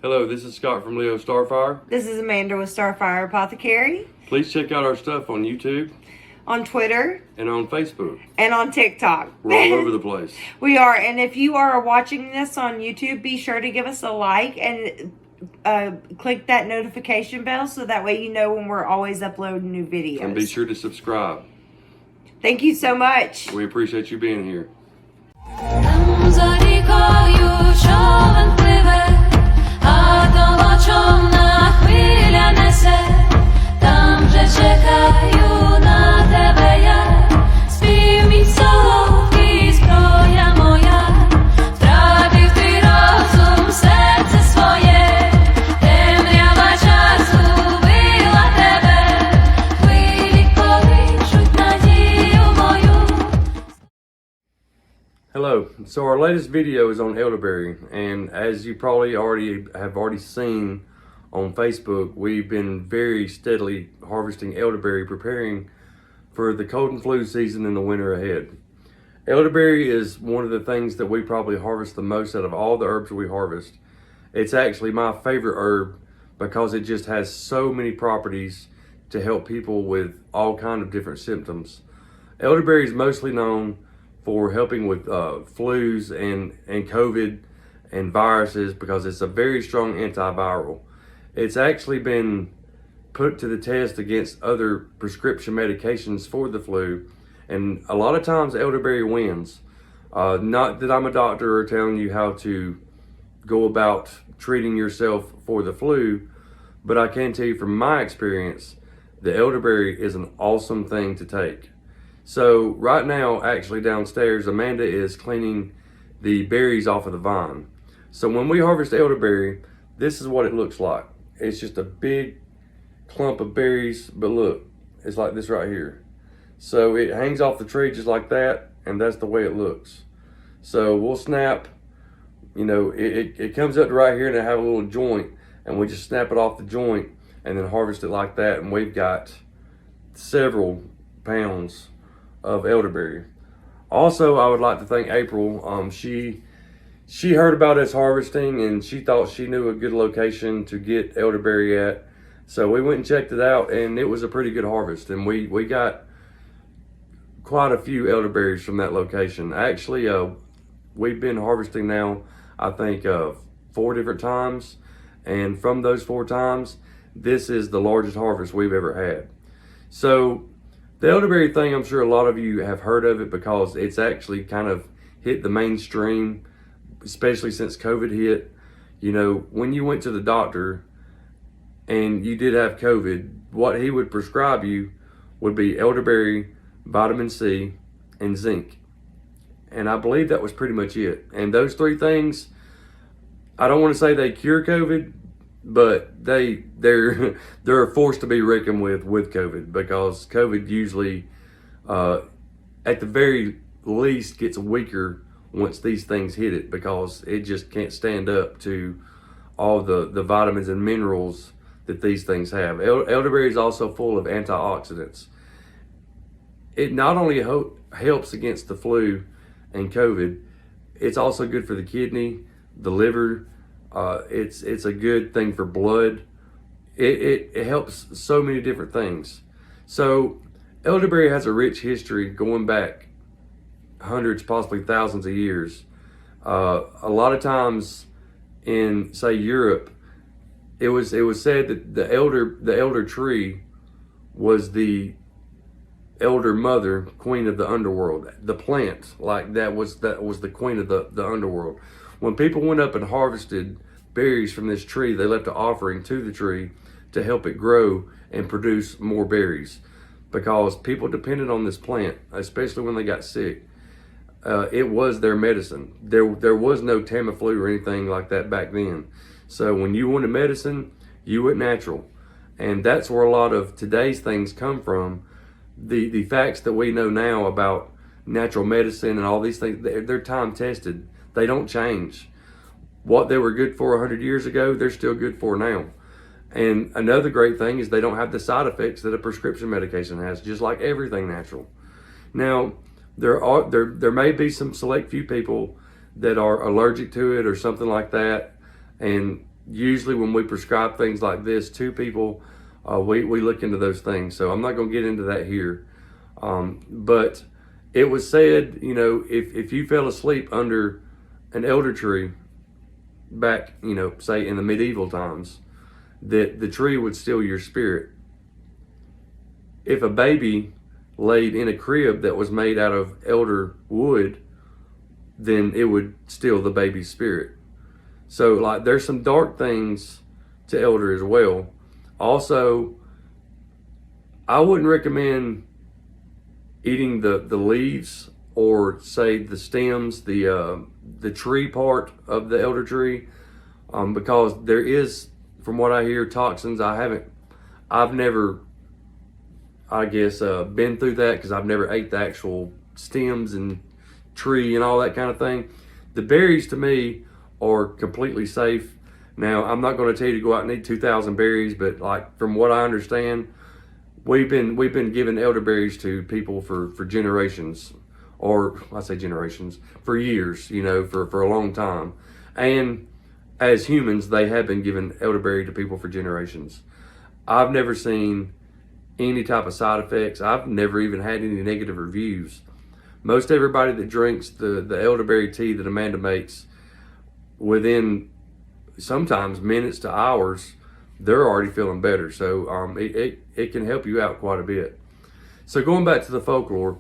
Hello, this is Scott from Leo Starfire. This is Amanda with Starfire Apothecary. Please check out our stuff on YouTube, on Twitter, and on Facebook, and on TikTok. We're all over the place. We are, and if you are watching this on YouTube, be sure to give us a like and click that notification bell so that way you know when we're always uploading new videos. And be sure to subscribe. Thank you so much. We appreciate you being here. Hello, so our latest video is on elderberry, and as you probably already seen on Facebook, we've been very steadily harvesting elderberry, preparing for the cold and flu season in the winter ahead. Elderberry is one of the things that we probably harvest the most out of all the herbs we harvest. It's actually my favorite herb because it just has so many properties to help people with all kind of different symptoms. Elderberry is mostly known for helping with flus and COVID and viruses because it's a very strong antiviral. It's actually been put to the test against other prescription medications for the flu, and a lot of times elderberry wins. Not that I'm a doctor or telling you how to go about treating yourself for the flu, but I can tell you from my experience, the elderberry is an awesome thing to take. So right now, actually downstairs, Amanda is cleaning the berries off of the vine. So when we harvest elderberry, this is what it looks like. It's just a big clump of berries, but look, it's like this right here. So it hangs off the tree just like that, and that's the way it looks. So we'll snap, you know, it comes up to right here and it have a little joint, and we just snap it off the joint and then harvest it like that, and we've got several pounds of elderberry. Also, I would like to thank April. She heard about us harvesting and she thought she knew a good location to get elderberry at. So we went and checked it out, and it was a pretty good harvest, and we got quite a few elderberries from that location. Actually, we've been harvesting now, I think 4 different times, and from those 4 times, this is the largest harvest we've ever had. So the elderberry thing, I'm sure a lot of you have heard of it because it's actually kind of hit the mainstream, especially since COVID hit. You know, when you went to the doctor and you did have COVID, what he would prescribe you would be elderberry, vitamin C, and zinc. And I believe that was pretty much it. And those 3 things, I don't want to say they cure COVID, but they're a force to be reckoned with COVID, because COVID usually at the very least gets weaker once these things hit it, because it just can't stand up to all the vitamins and minerals that these things have. Elderberry is also full of antioxidants. It not only helps against the flu and COVID, it's also good for the kidney, the liver. It's a good thing for blood. It helps so many different things. So elderberry has a rich history going back hundreds, possibly thousands of years. A lot of times in, say, Europe, it was said that the elder tree was the elder mother, queen of the underworld. The plant, like that was the queen of the underworld. When people went up and harvested berries from this tree, they left an offering to the tree to help it grow and produce more berries, because people depended on this plant, especially when they got sick. It was their medicine. There was no Tamiflu or anything like that back then. So when you wanted medicine, you went natural. And that's where a lot of today's things come from. The facts that we know now about natural medicine and all these things, they're time tested. They don't change. What they were good for 100 years ago, they're still good for now. And another great thing is they don't have the side effects that a prescription medication has, just like everything natural. Now, there may be some select few people that are allergic to it or something like that, and usually when we prescribe things like this to people, we look into those things. So I'm not going to get into that here. But it was said, you know, if you fell asleep under an elder tree back, you know, say in the medieval times, that the tree would steal your spirit. If a baby laid in a crib that was made out of elder wood, then it would steal the baby's spirit. So like there's some dark things to elder as well. Also, I wouldn't recommend eating the leaves or say the stems, the tree part of the elder tree, because there is, from what I hear, toxins. I've never, I guess, been through that because I've never ate the actual stems and tree and all that kind of thing. The berries to me are completely safe. Now, I'm not going to tell you to go out and eat 2,000 berries, but like from what I understand, we've been giving elderberries to people for generations, or I say generations, for years, you know, for a long time. And as humans, they have been giving elderberry to people for generations. I've never seen any type of side effects. I've never even had any negative reviews. Most everybody that drinks the elderberry tea that Amanda makes, within sometimes minutes to hours, they're already feeling better. So it can help you out quite a bit. So going back to the folklore,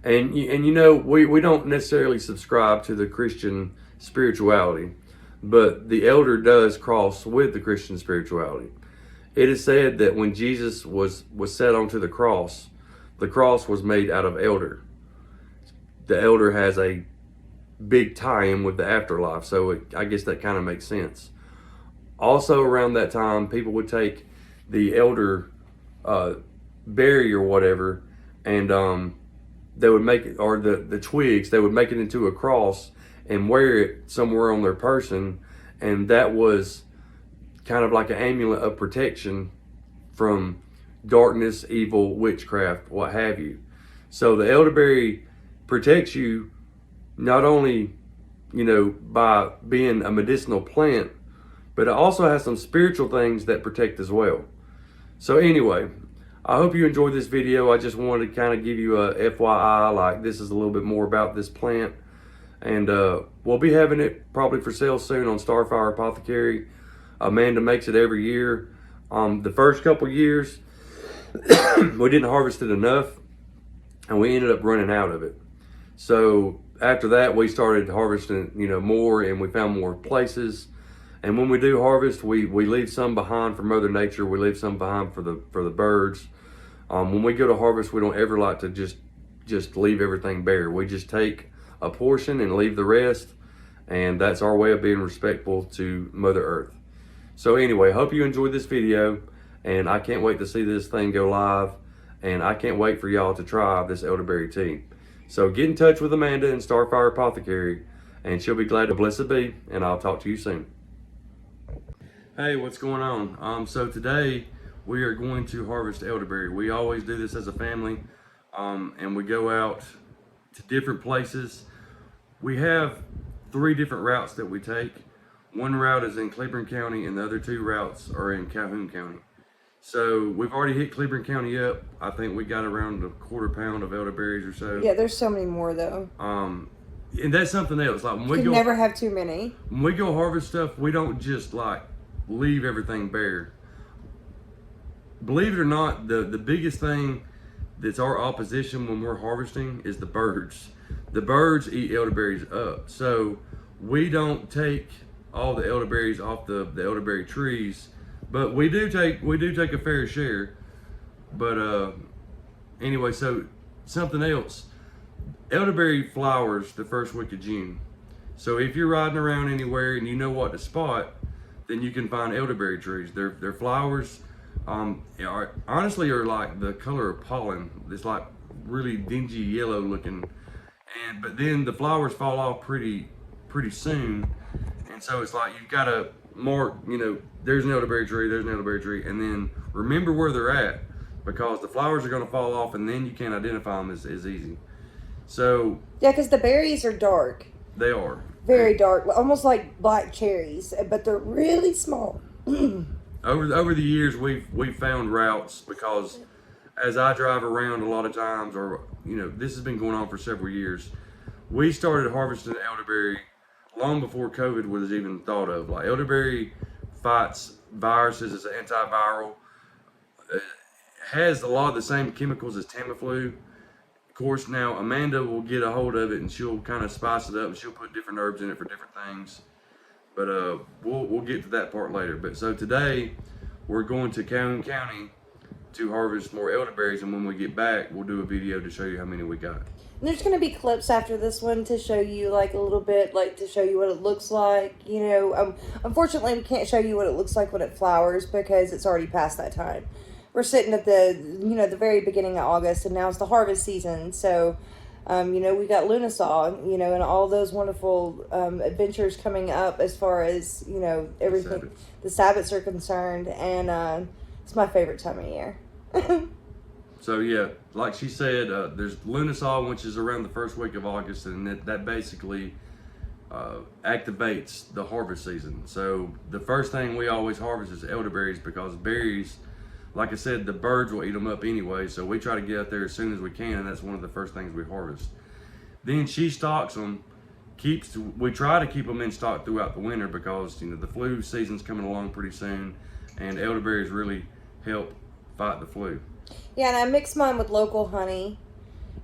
and you know, we don't necessarily subscribe to the Christian spirituality, but the elder does cross with the Christian spirituality. It is said that when Jesus was set onto the cross was made out of elder. The elder has a big tie-in with the afterlife, so I guess that kind of makes sense. Also around that time, people would take the elder berry or whatever, and they would make it, or the twigs, they would make it into a cross and wear it somewhere on their person, and that was kind of like an amulet of protection from darkness, evil, witchcraft, what have you. So the elderberry protects you not only, you know, by being a medicinal plant, but it also has some spiritual things that protect as well. So anyway, I hope you enjoyed this video. I just wanted to kind of give you a FYI, like this is a little bit more about this plant. And we'll be having it probably for sale soon on Starfire Apothecary. Amanda makes it every year. The first couple years, we didn't harvest it enough, and we ended up running out of it. So after that, we started harvesting, you know, more, and we found more places. And when we do harvest, we leave some behind for Mother Nature. We leave some behind for the birds. When we go to harvest, we don't ever like to just leave everything bare. We just take a portion and leave the rest, and that's our way of being respectful to Mother Earth. So anyway, hope you enjoyed this video, and I can't wait to see this thing go live, and I can't wait for y'all to try this elderberry tea. So get in touch with Amanda in Starfire Apothecary, and she'll be glad to blessed be, and I'll talk to you soon. Hey, what's going on? So today we are going to harvest elderberry. We always do this as a family, and we go out to different places. We have 3 different routes that we take. One route is in Cleburne County, and the other 2 routes are in Calhoun County. So we've already hit Cleburne County up. I think we got around a quarter pound of elderberries or so. Yeah, there's so many more though. And that's something else. Like when we You never have too many. When we go harvest stuff, we don't just like leave everything bare. Believe it or not, the biggest thing that's our opposition when we're harvesting is the birds. The birds eat elderberries up. So we don't take all the elderberries off the elderberry trees, but we do take a fair share. But anyway, so something else, elderberry flowers the first week of June. So if you're riding around anywhere and you know what to spot, then you can find elderberry trees. Their flowers honestly are like the color of pollen. It's like really dingy yellow looking, but then the flowers fall off pretty soon. And so it's like you've got to mark, you know, there's an elderberry tree, there's an elderberry tree, and then remember where they're at, because the flowers are going to fall off, and then you can't identify them as easy. So yeah, because the berries are dark. They are. Very dark, almost like black cherries, but they're really small. Over the years, we've found routes because as I drive around a lot of times, or this has been going on for several years. We started harvesting elderberry long before COVID was even thought of. Like elderberry fights viruses, it's an antiviral. It has a lot of the same chemicals as Tamiflu. Of course, now Amanda will get a hold of it and she'll kind of spice it up and she'll put different herbs in it for different things. But we'll get to that part later. But so today we're going to Calhoun County to harvest more elderberries, and when we get back, we'll do a video to show you how many we got. And there's going to be clips after this one to show you like a little bit, like to show you what it looks like. Unfortunately, we can't show you what it looks like when it flowers because it's already past that time. We're sitting at the very beginning of August, and now it's the harvest season. So, we got Lunasaw, and all those wonderful adventures coming up as far as, everything. The Sabbats are concerned, and it's my favorite time of year. So yeah, like she said, there's Lunasaw, which is around the first week of August, and that basically activates the harvest season. So the first thing we always harvest is elderberries because berries, like I said, the birds will eat them up anyway. So we try to get out there as soon as we can, and that's one of the first things we harvest. Then she stocks them. We try to keep them in stock throughout the winter because the flu season's coming along pretty soon, and elderberries really help fight the flu. Yeah, and I mix mine with local honey,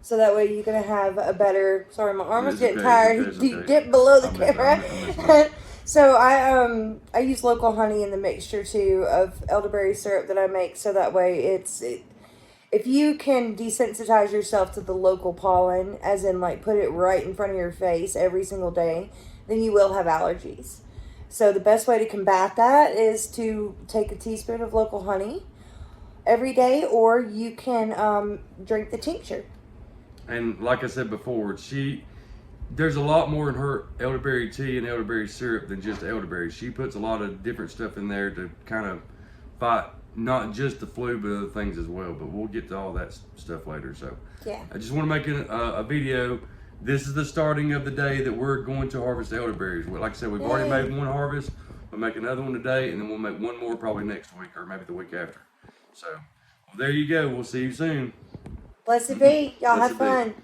so that way you're gonna have a better. Sorry, my arm is getting tired. You dip below the camera. So I use local honey in the mixture too of elderberry syrup that I make, so that way if you can desensitize yourself to the local pollen, as in like put it right in front of your face every single day, then you will have allergies. So the best way to combat that is to take a teaspoon of local honey every day, or you can drink the tincture. And like I said before, there's a lot more in her elderberry tea and elderberry syrup than just elderberry. She puts a lot of different stuff in there to kind of fight not just the flu, but other things as well. But we'll get to all that stuff later. So yeah, I just want to make a video. This is the starting of the day that we're going to harvest elderberries. Like I said, we've already made one harvest. We'll make another one today, and then we'll make one more probably next week or maybe the week after. So there you go. We'll see you soon. Blessed be. Y'all have fun.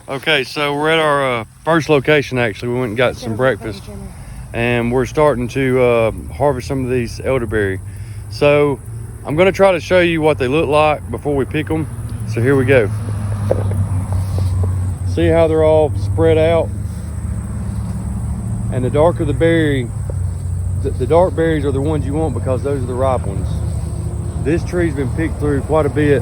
Okay, so we're at our first location. Actually, we went and got some breakfast, and we're starting to harvest some of these elderberry. So I'm going to try to show you what they look like before we pick them. So here we go. See how they're all spread out, and the darker the berry, the dark berries are the ones you want because those are the ripe ones. This tree's been picked through quite a bit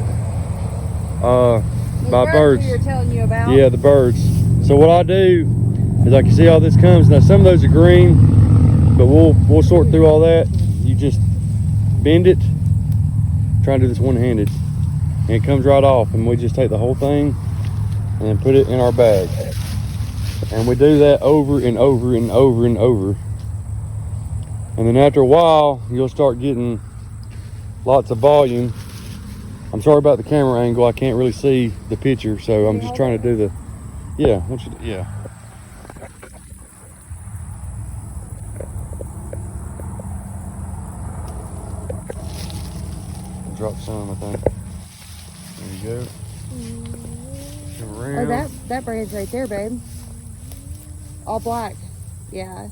by birds. You're telling you about? Yeah, the birds. So what I do is I can see all this comes. Now some of those are green, but we'll sort through all that. You just bend it. Try to do this one-handed, and it comes right off. And we just take the whole thing and then put it in our bag. And we do that over and over and over and over. And then after a while, you'll start getting lots of volume. I'm sorry about the camera angle. I can't really see the picture, so I'm just trying to do the, yeah. Drop some, I think. There you go. Oh, that braid's right there, babe. All black. Yeah.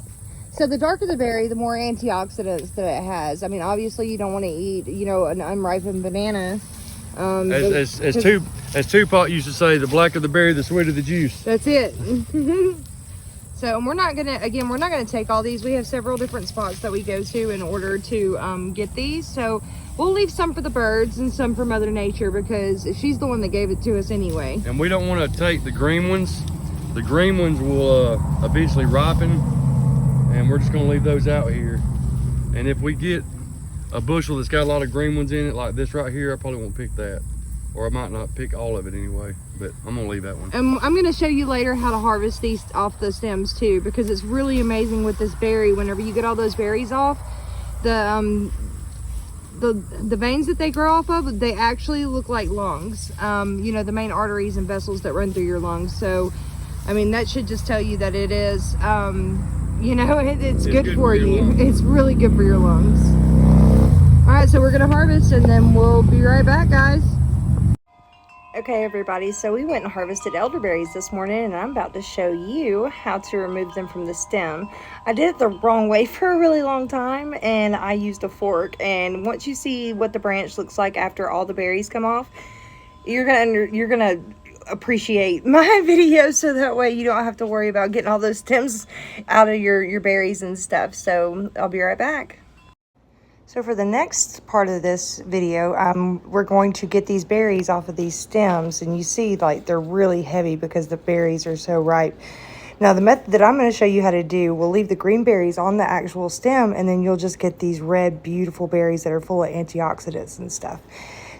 So the darker the berry, the more antioxidants that it has. I mean, obviously you don't want to eat, an unripened banana. As Tupac used to say, the blacker the berry, the sweeter the juice. That's it. So we're not gonna take all these. We have several different spots that we go to in order to get these. So we'll leave some for the birds and some for Mother Nature because she's the one that gave it to us anyway. And we don't want to take the green ones. The green ones will eventually ripen, and we're just gonna leave those out here. And if we get a bushel that's got a lot of green ones in it, like this right here, I probably won't pick that. Or I might not pick all of it anyway, but I'm gonna leave that one. And I'm gonna show you later how to harvest these off the stems too, because it's really amazing with this berry. Whenever you get all those berries off, the veins that they grow off of, they actually look like lungs. The main arteries and vessels that run through your lungs. So I mean, that should just tell you that it is, you know, it's good for you. It's really good for your lungs. All right, so we're gonna harvest and then we'll be right back, guys. Okay, everybody, so we went and harvested elderberries this morning, and I'm about to show you how to remove them from the stem. I did it the wrong way for a really long time, and I used a fork, and once you see what the branch looks like after all the berries come off, you're gonna appreciate my video, so that way you don't have to worry about getting all those stems out of your berries and stuff. So I'll be right back. So for the next part of this video, we're going to get these berries off of these stems, and you see like they're really heavy because the berries are so ripe. Now the method that I'm going to show you how to do, we'll leave the green berries on the actual stem, and then you'll just get these red beautiful berries that are full of antioxidants and stuff.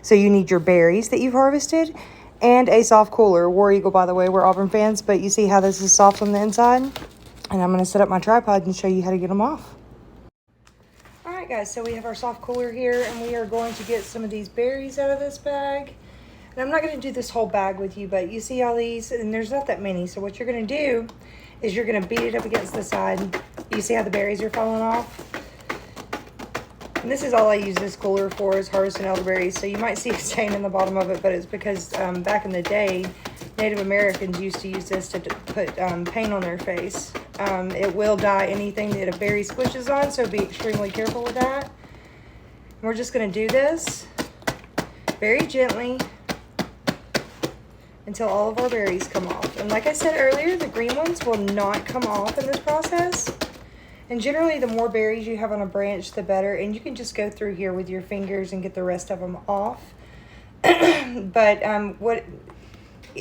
So you need your berries that you've harvested and a soft cooler. War Eagle, by the way, we're Auburn fans, but you see how this is soft on the inside? And I'm going to set up my tripod and show you how to get them off. Alright guys, so we have our soft cooler here, and we are going to get some of these berries out of this bag. And I'm not going to do this whole bag with you, but you see all these, and there's not that many. So what you're going to do is you're going to beat it up against the side. You see how the berries are falling off? And this is all I use this cooler for, is harvesting elderberries. So you might see a stain in the bottom of it, but it's because back in the day, Native Americans used to use this to put paint on their face. It will dye anything that a berry squishes on, so be extremely careful with that. And we're just going to do this very gently until all of our berries come off. And like I said earlier, the green ones will not come off in this process. And generally, the more berries you have on a branch, the better. And you can just go through here with your fingers and get the rest of them off. But what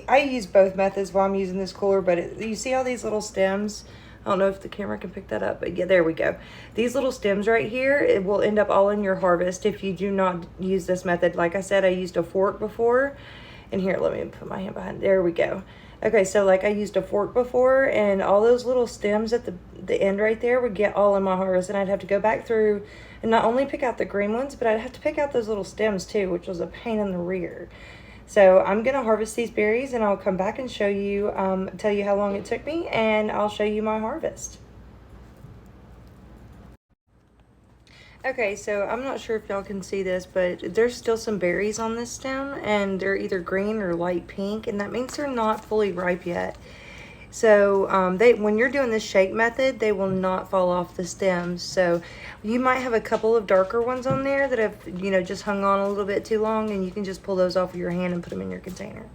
I use both methods while I'm using this cooler. But you see all these little stems? I don't know if the camera can pick that up, but yeah, there we go. These little stems right here, it will end up all in your harvest if you do not use this method. Like I said, I used a fork before. And here, let me put my hand behind. There we go. Okay, so like I used a fork before, and all those little stems at the end right there would get all in my harvest, and I'd have to go back through and not only pick out the green ones, but I'd have to pick out those little stems too, which was a pain in the rear. So I'm gonna harvest these berries, and I'll come back and show you, tell you how long it took me, and I'll show you my harvest. Okay, so I'm not sure if y'all can see this, but there's still some berries on this stem, and they're either green or light pink, and that means they're not fully ripe yet. So when you're doing this shake method, they will not fall off the stems. So you might have a couple of darker ones on there that have, you know, just hung on a little bit too long, and you can just pull those off with your hand and put them in your container.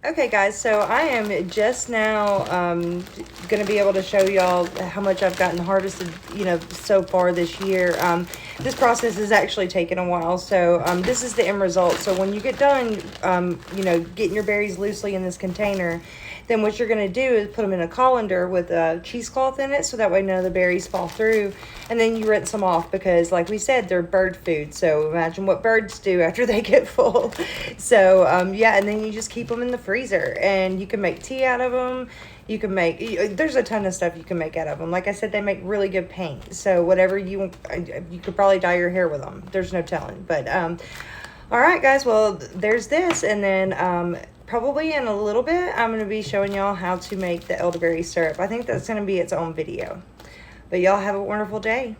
Okay guys, so I am just now going to be able to show y'all how much I've gotten harvested, you know, so far this year. This process has actually taken a while, so this is the end result. So when you get done, you know, getting your berries loosely in this container, then what you're going to do is put them in a colander with a cheesecloth in it, so that way none of the berries fall through. And then you rinse them off, because like we said, they're bird food. So imagine what birds do after they get full. So yeah, and then you just keep them in the freezer, and you can make tea out of them. You can make, there's a ton of stuff you can make out of them. Like I said, they make really good paint. So whatever you could probably dye your hair with them. There's no telling. But all right guys, well there's this, and then probably in a little bit, I'm going to be showing y'all how to make the elderberry syrup. I think that's going to be its own video. But y'all have a wonderful day.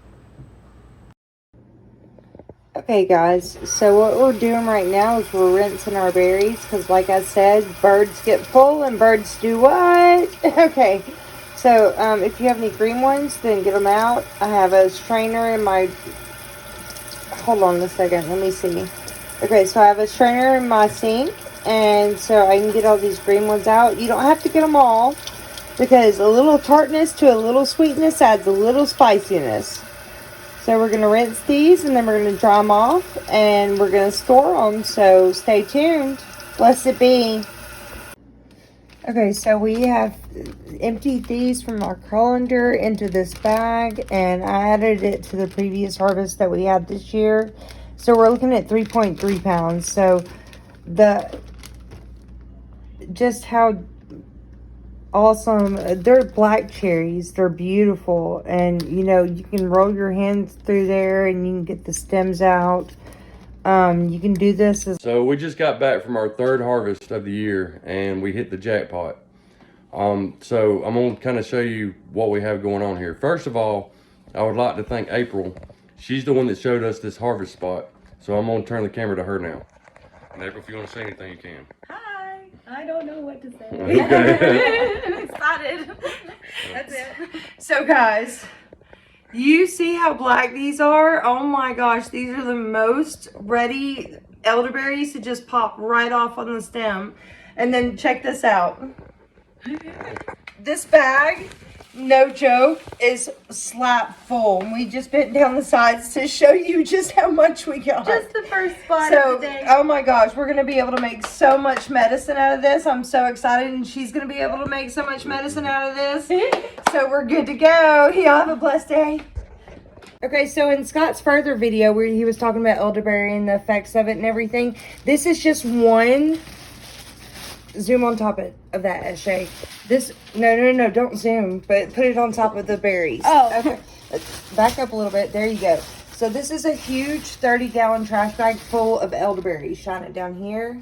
Okay guys, so what we're doing right now is we're rinsing our berries, because like I said, birds get full and birds do what? Okay, so if you have any green ones, then get them out. I have a strainer in my, hold on a second, let me see. Okay, so I have a strainer in my sink, and so I can get all these green ones out. You don't have to get them all, because a little tartness to a little sweetness adds a little spiciness. So we're going to rinse these, and then we're going to dry them off, and we're going to store them. So stay tuned. Blessed be. Okay, so we have emptied these from our colander into this bag, and I added it to the previous harvest that we had this year. So we're looking at 3.3 pounds. So just how awesome, they're black cherries, they're beautiful, and you know, you can roll your hands through there and you can get the stems out. You can do this as So we just got back from our third harvest of the year, and we hit the jackpot. So I'm gonna kind of show you what we have going on here. First of all, I would like to thank April. She's the one that showed us this harvest spot. So I'm gonna turn the camera to her now. And April, if you want to say anything, you can. Hi. I don't know what to say. Okay. I'm excited. That's it. So guys, you see how black these are? Oh my gosh, these are the most ready elderberries to just pop right off on the stem. And then check this out. This bag, no joke, is slap full. And we just bent down the sides to show you just how much we got. Just the first spot So, of the day. oh my gosh, we're going to be able to make so much medicine out of this. I'm so excited, and she's going to be able to make so much medicine out of this. So we're good to go. Y'all have a blessed day. Okay, so in Scott's further video where he was talking about elderberry and the effects of it and everything, this is just one. Zoom on top of that, Shay. This, no, don't zoom, but put it on top of the berries. Oh. Okay. Let's back up a little bit. There you go. So this is a huge 30-gallon trash bag full of elderberries. Shine it down here.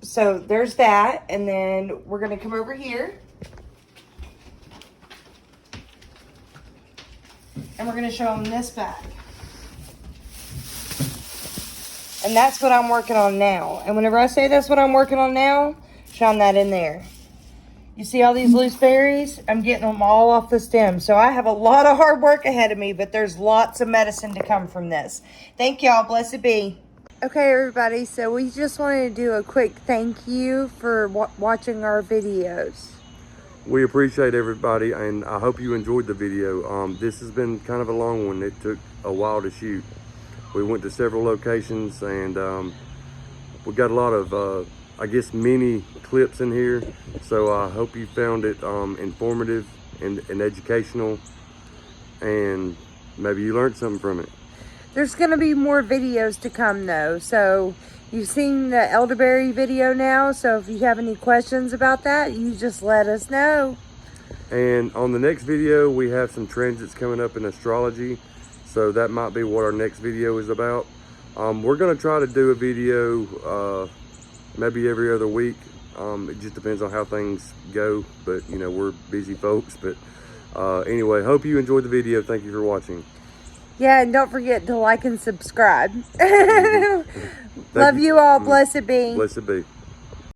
So there's that, and then we're gonna come over here. And we're gonna show them this bag. And that's what I'm working on now. And whenever I say that's what I'm working on now, shine that in there. You see all these loose berries? I'm getting them all off the stem. So I have a lot of hard work ahead of me, but there's lots of medicine to come from this. Thank y'all. Blessed be. Okay, everybody. So we just wanted to do a quick thank you for watching our videos. We appreciate everybody, and I hope you enjoyed the video. This has been kind of a long one. It took a while to shoot. We went to several locations, and we got a lot of, I guess, mini clips in here. So I hope you found it informative and educational, and maybe you learned something from it. There's going to be more videos to come, though. So you've seen the elderberry video now. So if you have any questions about that, you just let us know. And on the next video, we have some transits coming up in astrology. So that might be what our next video is about. We're gonna try to do a video maybe every other week. It just depends on how things go, but you know, we're busy folks. But anyway, hope you enjoyed the video. Thank you for watching. Yeah, and don't forget to like and subscribe. Love you all. Blessed be. Blessed be.